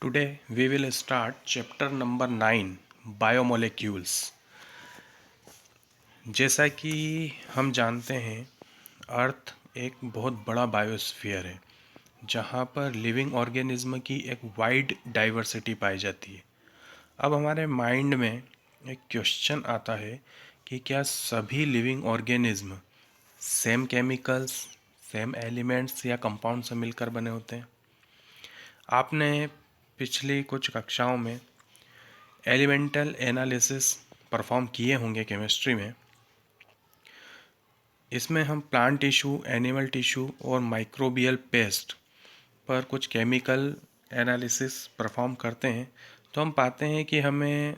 Today we will start chapter number 9 biomolecules. जैसा कि हम जानते हैं अर्थ एक बहुत बड़ा बायोस्फीयर है जहाँ पर लिविंग ऑर्गेनिज्म की एक वाइड डाइवर्सिटी पाई जाती है। अब हमारे माइंड में एक क्वेश्चन आता है कि क्या सभी living organism same chemicals, same elements या कंपाउंड से मिलकर बने होते हैं। आपने पिछली कुछ कक्षाओं में एलिमेंटल एनालिसिस परफॉर्म किए होंगे केमिस्ट्री में। इसमें हम प्लांट टिश्यू, एनिमल टिश्यू और माइक्रोबियल पेस्ट पर कुछ केमिकल एनालिसिस परफॉर्म करते हैं तो हम पाते हैं कि हमें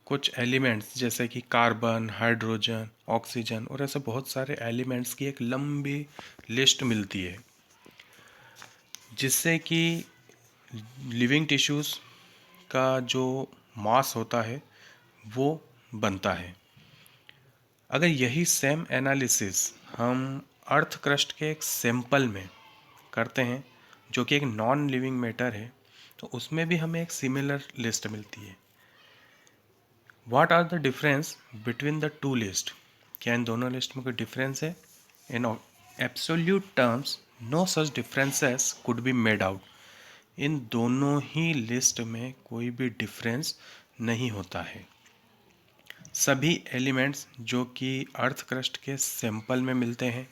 कुछ एलिमेंट्स जैसे कि कार्बन, हाइड्रोजन, ऑक्सीजन और ऐसे बहुत सारे एलिमेंट्स की एक लंबी लिस्ट मिलती है, जिससे कि लिविंग टिश्यूज़ का जो मास होता है वो बनता है। अगर यही सेम एनालिसिस हम अर्थ क्रस्ट के एक सैंपल में करते हैं जो कि एक नॉन लिविंग मैटर है, तो उसमें भी हमें एक सिमिलर लिस्ट मिलती है। What are the difference between the two list? क्या इन दोनों लिस्ट में कोई डिफरेंस है? In absolute terms no such differences could be made out. इन दोनों ही लिस्ट में कोई भी डिफरेंस नहीं होता है। सभी एलिमेंट्स जो कि अर्थ क्रस्ट के सैंपल में मिलते हैं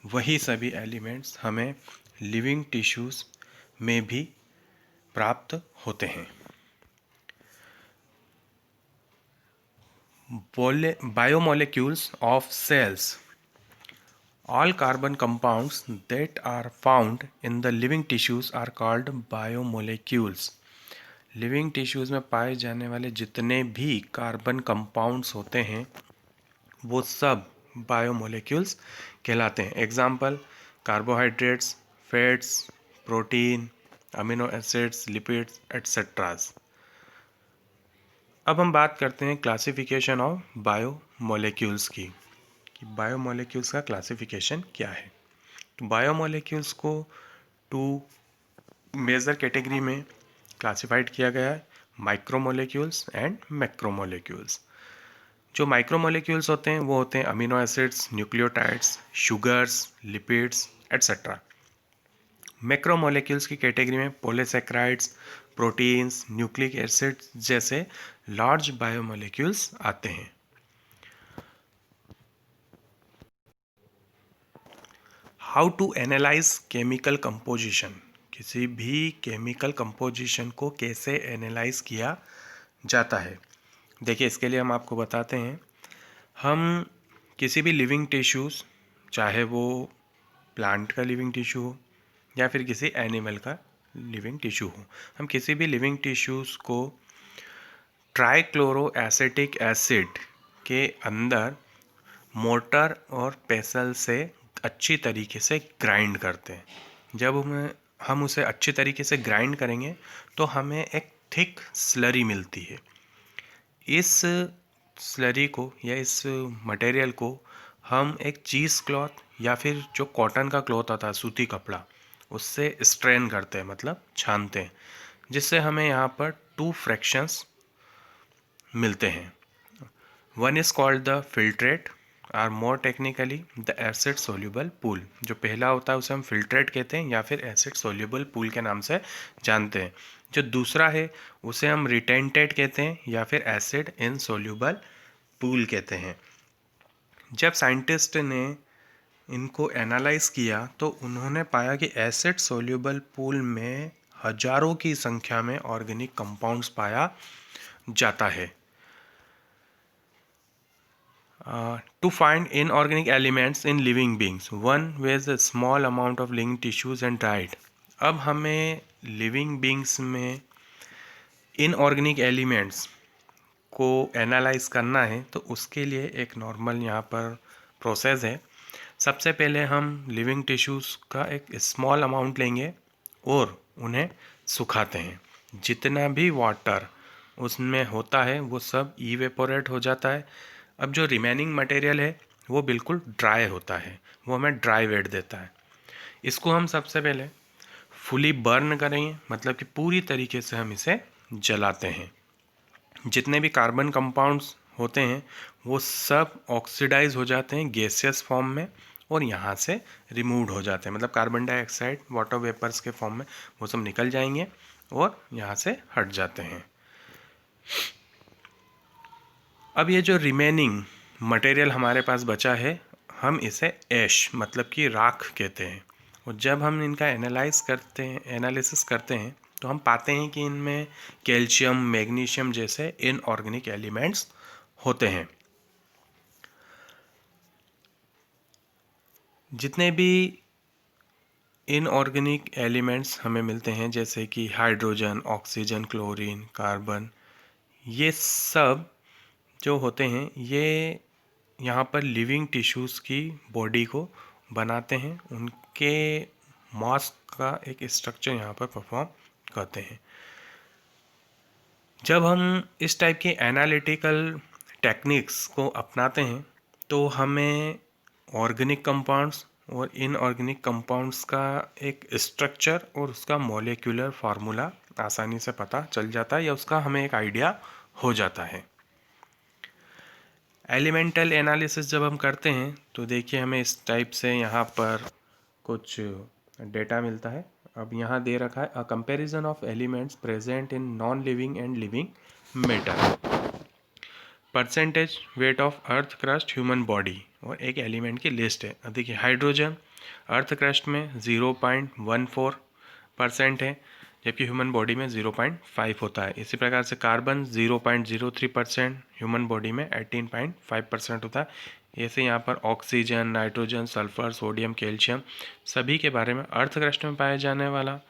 वही सभी एलिमेंट्स हमें लिविंग टिश्यूज़ में भी प्राप्त होते हैं। Biomolecules of cells. All carbon compounds that are found in the living tissues are called biomolecules. Living tissues में पाए जाने वाले जितने भी कार्बन कंपाउंड्स होते हैं वो सब बायोमोलेक्यूल्स कहलाते हैं। Example: carbohydrates, fats, protein, amino acids, lipids etcetera. अब हम बात करते हैं क्लासिफिकेशन ऑफ बायोमोलेक्यूल्स की, कि बायोमोलेक्यूल्स का क्लासिफिकेशन क्या है। तो बायोमोलेक्यूल्स को टू मेजर कैटेगरी में क्लासिफाइड किया गया है: माइक्रोमोलेक्यूल्स एंड मैक्रोमोलेक्यूल्स। जो माइक्रोमोलेक्यूल्स होते हैं वो होते हैं amino acids, nucleotides, sugars, lipids etcetera. Macromolecules की कैटेगरी में पॉलीसेक्राइड्स, प्रोटीन्स, न्यूक्लिक एसिड्स जैसे लार्ज बायोमोलेक्यूल्स आते हैं। How to analyse chemical composition. किसी भी केमिकल कंपोजिशन को कैसे एनालाइज किया जाता है? देखिए, इसके लिए हम आपको बताते हैं। हम किसी भी लिविंग टिश्यूज़, चाहे वो प्लांट का लिविंग टिश्यू हो या फिर किसी एनिमल का लिविंग टिश्यू हो, हम किसी भी लिविंग टिश्यूज़ को ट्राइक्लोरो एसिटिक एसिड के अंदर मोटर और पेसल से अच्छी तरीके से ग्राइंड करते हैं। जब हम उसे अच्छी तरीके से ग्राइंड करेंगे तो हमें एक थिक स्लरी मिलती है। इस स्लरी को या इस मटेरियल को हम एक चीज़ क्लॉथ या फिर जो कॉटन का क्लॉथ आता है, सूती कपड़ा, उससे स्ट्रेन करते हैं, मतलब छानते हैं, जिससे हमें यहाँ पर टू फ्रैक्शंस मिलते हैं। One is called the filtrate or more technically the acid soluble pool. जो पहला होता है उसे हम फिल्ट्रेट कहते हैं या फिर एसिड सोल्यूबल पूल के नाम से जानते हैं। जो दूसरा है उसे हम रिटेंटेड कहते हैं या फिर एसिड इनसोल्यूबल पूल कहते हैं। जब साइंटिस्ट ने इनको एनालाइज किया तो उन्होंने पाया कि एसिड सोल्यूबल पूल में हजारों की संख्या में ऑर्गेनिक कंपाउंड्स पाया जाता है। To find inorganic elements in living beings, one weighs a small amount of living tissues and diet. अब हमें लिविंग बींग्स में इनऑर्गेनिक एलिमेंट्स को एनालाइज करना है तो उसके लिए एक नॉर्मल यहाँ पर प्रोसेस है। सबसे पहले हम लिविंग टिश्यूज़ का एक स्मॉल अमाउंट लेंगे और उन्हें सुखाते हैं। जितना भी वाटर उसमें होता है वो सब इवेपोरेट हो जाता है। अब जो रिमेनिंग मटेरियल है वो बिल्कुल ड्राई होता है, वो हमें ड्राई वेट देता है। इसको हम सबसे पहले फुली बर्न करेंगे, मतलब कि पूरी तरीके से हम इसे जलाते हैं। जितने भी कार्बन कंपाउंड्स होते हैं वो सब ऑक्सीडाइज हो जाते हैं गैसियस फॉर्म में और यहाँ से रिमूव्ड हो जाते हैं, मतलब कार्बन डाइऑक्साइड वाटर वेपर्स के फॉर्म में वो सब निकल जाएंगे और यहाँ से हट जाते हैं। अब ये जो रिमेनिंग मटेरियल हमारे पास बचा है, हम इसे ऐश मतलब कि राख कहते हैं। और जब हम इनका एनालिसिस करते हैं तो हम पाते हैं कि इनमें कैल्शियम, मैग्नीशियम जैसे इनऑर्गेनिक एलिमेंट्स होते हैं। जितने भी इनऑर्गेनिक एलिमेंट्स हमें मिलते हैं जैसे कि हाइड्रोजन, ऑक्सीजन, क्लोरीन, कार्बन, ये सब जो होते हैं ये यहाँ पर लिविंग टिश्यूज़ की बॉडी को बनाते हैं, उनके मॉस का एक स्ट्रक्चर यहाँ पर परफॉर्म करते हैं। जब हम इस टाइप के एनालिटिकल टेक्निक्स को अपनाते हैं तो हमें ऑर्गेनिक कंपाउंड्स और इनऑर्गेनिक कंपाउंड्स का एक स्ट्रक्चर और उसका मॉलिक्यूलर फार्मूला आसानी से पता चल जाता है या उसका हमें एक आइडिया हो जाता है। एलिमेंटल एनालिसिस जब हम करते हैं तो देखिए हमें इस टाइप से यहाँ पर कुछ डेटा मिलता है। अब यहाँ दे रखा है a comparison of elements present in non living and living matter, percentage weight of earth crust human body, और एक एलिमेंट की लिस्ट है। अब देखिए हाइड्रोजन अर्थ क्रस्ट में 0.14% है, जबकि ह्यूमन बॉडी में 0.5 होता है। इसी प्रकार से कार्बन 0.03%, ह्यूमन बॉडी में 18.5% होता है। ऐसे यहाँ पर oxygen, nitrogen, sulphur, sodium, calcium सभी के बारे में अर्थ क्रस्ट में पाए जाने वाला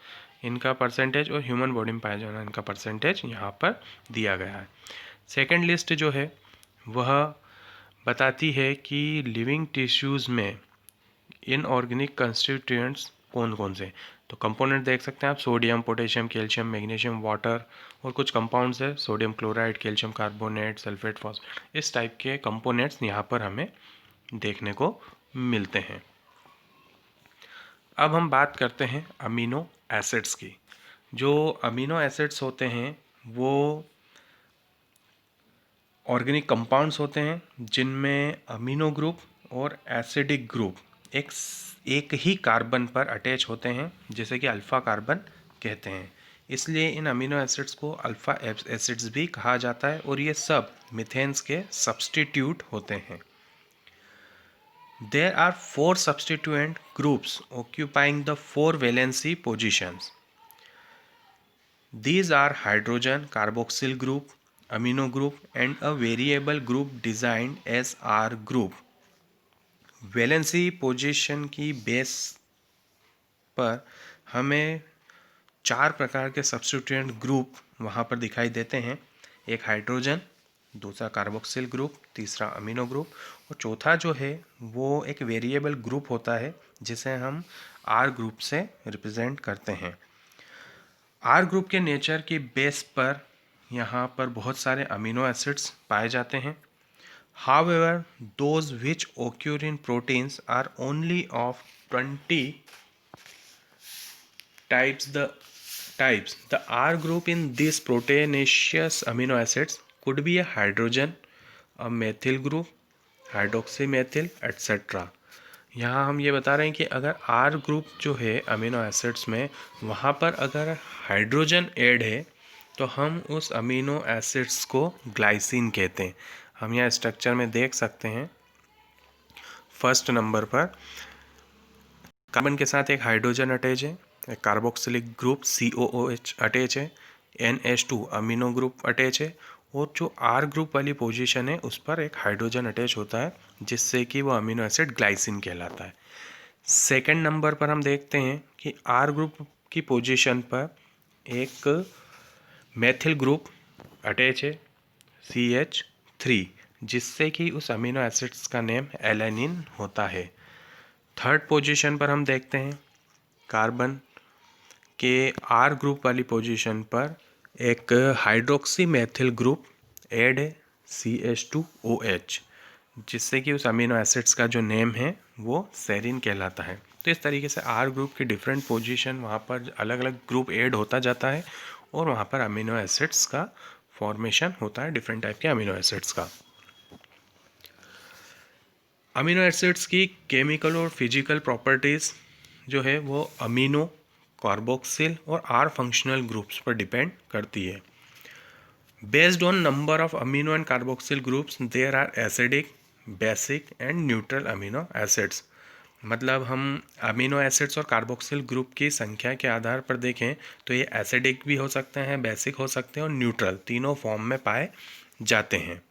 इनका परसेंटेज और ह्यूमन बॉडी में पाया जाने वाला इनका परसेंटेज यहाँ पर दिया गया है। सेकेंड लिस्ट जो है वह बताती है कि लिविंग टिश्यूज़ में इनऑर्गेनिक कंस्टिट्यूएंट्स कौन कौन से। तो कंपोनेंट देख सकते हैं आप, sodium, potassium, calcium, magnesium, water, और कुछ कंपाउंड्स है sodium chloride, calcium carbonate, sulphate, phosphate, इस टाइप के कंपोनेंट्स यहाँ पर हमें देखने को मिलते हैं। अब हम बात करते हैं अमीनो एसिड्स की। जो अमीनो एसिड्स होते हैं वो ऑर्गेनिक कंपाउंड्स होते हैं जिनमें अमीनो ग्रुप और एसिडिक ग्रुप एक ही कार्बन पर अटैच होते हैं, जैसे कि अल्फ़ा कार्बन कहते हैं। इसलिए इन अमीनो एसिड्स को अल्फ़ा एसिड्स भी कहा जाता है और ये सब मिथेन्स के सब्स्टिट्यूट होते हैं। There are 4 substituent groups occupying the 4 valency positions. These are hydrogen carboxyl group, amino group and a variable group designed as R group. Valency position की बेस पर हमें 4 प्रकार के सब्स्टिट्यूएंट ग्रुप वहाँ पर दिखाई देते हैं। एक हाइड्रोजन, दूसरा कार्बोक्सिल ग्रुप, तीसरा अमीनो ग्रुप और चौथा जो है वो एक वेरिएबल ग्रुप होता है जिसे हम आर ग्रुप से रिप्रेजेंट करते हैं। आर ग्रुप के नेचर की बेस पर यहाँ पर बहुत सारे अमीनो एसिड्स पाए जाते हैं। However, those which occur in proteins are only of 20 types. The R group in these proteinaceous amino acids could be a hydrogen, a methyl group, hydroxymethyl, etc. यहाँ हम ये बता रहे हैं कि अगर R ग्रुप जो है अमीनो एसिड्स में वहाँ पर अगर हाइड्रोजन ऐड है तो हम उस अमीनो एसिड्स को ग्लाइसिन कहते हैं। हम यहाँ स्ट्रक्चर में देख सकते हैं फर्स्ट नंबर पर कार्बन के साथ एक हाइड्रोजन अटैच है, एक कार्बोक्सिलिक ग्रुप COOH अटैच है, NH2 अमीनो ग्रुप अटैच है और जो R ग्रुप वाली पोजीशन है उस पर एक हाइड्रोजन अटैच होता है जिससे कि वो अमीनो एसिड ग्लाइसिन कहलाता है। सेकेंड नंबर पर हम देखते हैं कि R ग्रुप की पोजीशन पर एक मेथिल ग्रुप अटैच है CH3 जिससे कि उस अमीनो एसिड्स का नेम एलेनिन होता है। थर्ड पोजीशन पर हम देखते हैं कार्बन के आर ग्रुप वाली पोजीशन पर एक हाइड्रोक्सी मेथिल ग्रुप ऐड है CH2OH जिससे कि उस अमीनो एसिड्स का जो नेम है वो सेरिन कहलाता है। तो इस तरीके से आर ग्रुप की डिफरेंट पोजीशन, वहाँ पर अलग अलग ग्रुप ऐड होता जाता है और वहाँ पर अमीनो एसिड्स का फॉर्मेशन होता है, डिफरेंट टाइप के अमीनो एसिड्स का। अमीनो एसिड्स की केमिकल और फिजिकल प्रॉपर्टीज़ जो है वो अमीनो, कार्बोक्सिल और आर फंक्शनल ग्रुप्स पर डिपेंड करती है। Based on number of amino and carboxyl groups there are acidic, basic and neutral amino acids. मतलब हम अमीनो एसिड्स और कार्बोक्सिल ग्रुप की संख्या के आधार पर देखें तो ये एसिडिक भी हो सकते हैं, बेसिक हो सकते हैं और न्यूट्रल, तीनों फॉर्म में पाए जाते हैं।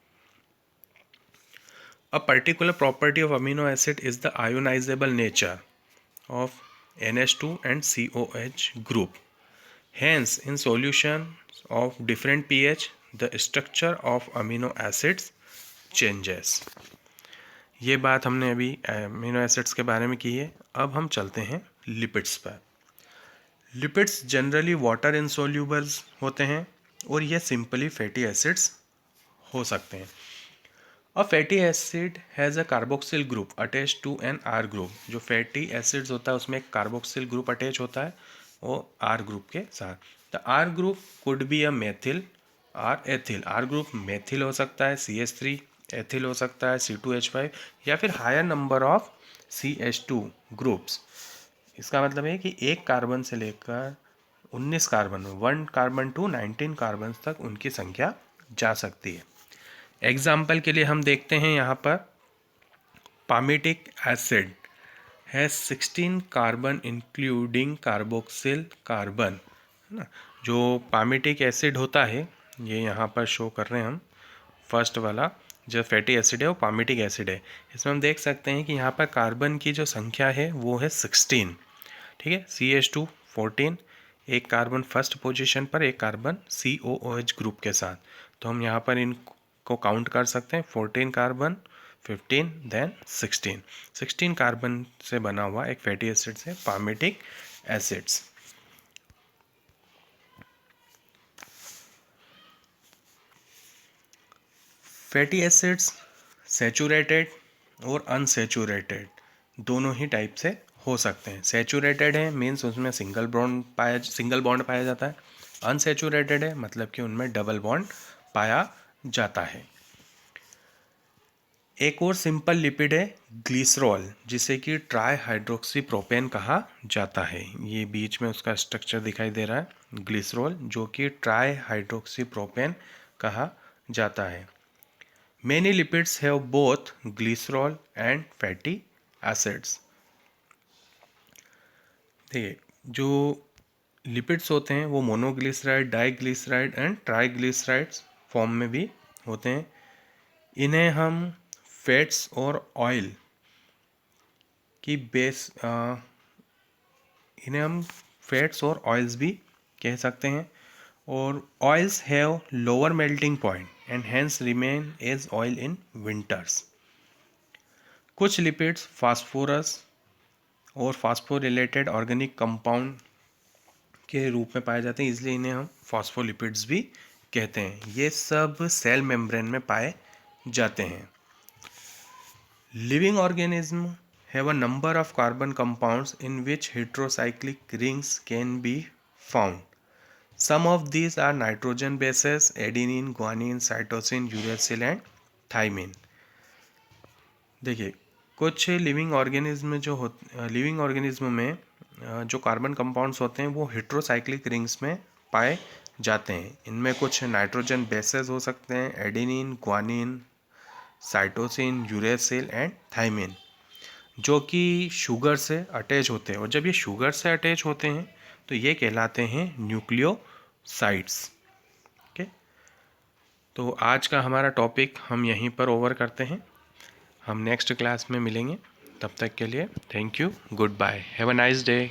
A particular property of amino acid is the ionizable nature of NH2 and COH group. Hence, in solutions of different pH, the structure of amino acids changes. ये बात हमने अभी अमीनो एसिड्स के बारे में की है। अब हम चलते हैं लिपिड्स पर। लिपिड्स जनरली वाटर इनसोल्यूबल्स होते हैं और ये सिंपली फैटी एसिड्स हो सकते हैं। A fatty acid has a carboxyl group attached to an R group। जो फैटी एसिड्स होता है उसमें एक कार्बोक्सिल ग्रुप अटैच होता है वो R ग्रुप के साथ। The R group could be a methyl और एथिल। R ग्रुप मेथिल हो सकता है, CH3, एथिल हो सकता है, C2H5 या फिर higher number of CH2 groups. इसका मतलब है कि एक कार्बन से लेकर 19 कार्बन, 1 कार्बन टू 19 कार्बन तक उनकी संख्या जा सकती है। एग्जाम्पल के लिए हम देखते हैं यहाँ पर पामिटिक एसिड है 16 कार्बन इंक्लूडिंग कार्बोक्सिल कार्बन, है ना। जो पामिटिक एसिड होता है ये यहाँ पर शो कर रहे हैं हम, फर्स्ट वाला जो फैटी एसिड है वो पामिटिक एसिड है। इसमें हम देख सकते हैं कि यहाँ पर कार्बन की जो संख्या है वो है 16, ठीक है। CH2 14, एक कार्बन फर्स्ट पोजीशन पर, एक कार्बन COOH ग्रुप के साथ। तो हम यहाँ पर इनको काउंट कर सकते हैं, 14 कार्बन, 15 देन 16 कार्बन से बना हुआ एक फैटी एसिड है palmitic acids. Fatty acids saturated और अनसैचुरेटेड दोनों ही टाइप से हो सकते हैं। सैचुरेटेड है मीन्स उसमें सिंगल बॉन्ड पाया जाता है। अनसैचुरेटेड है मतलब कि उनमें डबल बॉन्ड पाया जाता है। एक और सिंपल लिपिड है ग्लिसरॉल, जिसे कि ट्राई हाइड्रोक्सी प्रोपेन कहा जाता है। ये बीच में उसका स्ट्रक्चर दिखाई दे रहा है ग्लिसरॉल, जो कि ट्राई हाइड्रोक्सी प्रोपेन कहा जाता है। Many lipids have both glycerol and fatty acids। देखिए जो लिपिड्स होते हैं वो monoglyceride, diglyceride and triglycerides form में भी होते हैं। इन्हें हम फैट्स और ऑयल की बेस इन्हें हम फैट्स और ऑयल्स भी कह सकते हैं। और oils have lower melting point and hence remain as oil in winters. कुछ लिपिड्स फास्फोरस और फास्फोरिलेटेड ऑर्गेनिक कंपाउंड के रूप में पाए जाते हैं, इसलिए इन्हें हम फॉस्फोलिपिड्स भी कहते हैं। ये सब सेल मेम्ब्रेन में पाए जाते हैं। Living organism have a number of carbon compounds in which heterocyclic rings can be found. Some of these are nitrogen bases, adenine, guanine, cytosine, uracil and thymine। देखिए कुछ लिविंग ऑर्गेनिज्म में जो carbon compounds होते हैं वो heterocyclic rings में पाए जाते हैं। इनमें कुछ नाइट्रोजन बेसेस हो सकते हैं, adenine, guanine, cytosine, uracil and thymine, जो कि शुगर से अटैच होते हैं। और जब ये शुगर से अटैच होते हैं तो ये कहलाते हैं न्यूक्लियोसाइड्स। ओके, तो आज का हमारा टॉपिक हम यहीं पर ओवर करते हैं। हम नेक्स्ट क्लास में मिलेंगे, तब तक के लिए thank you, goodbye, have a nice day.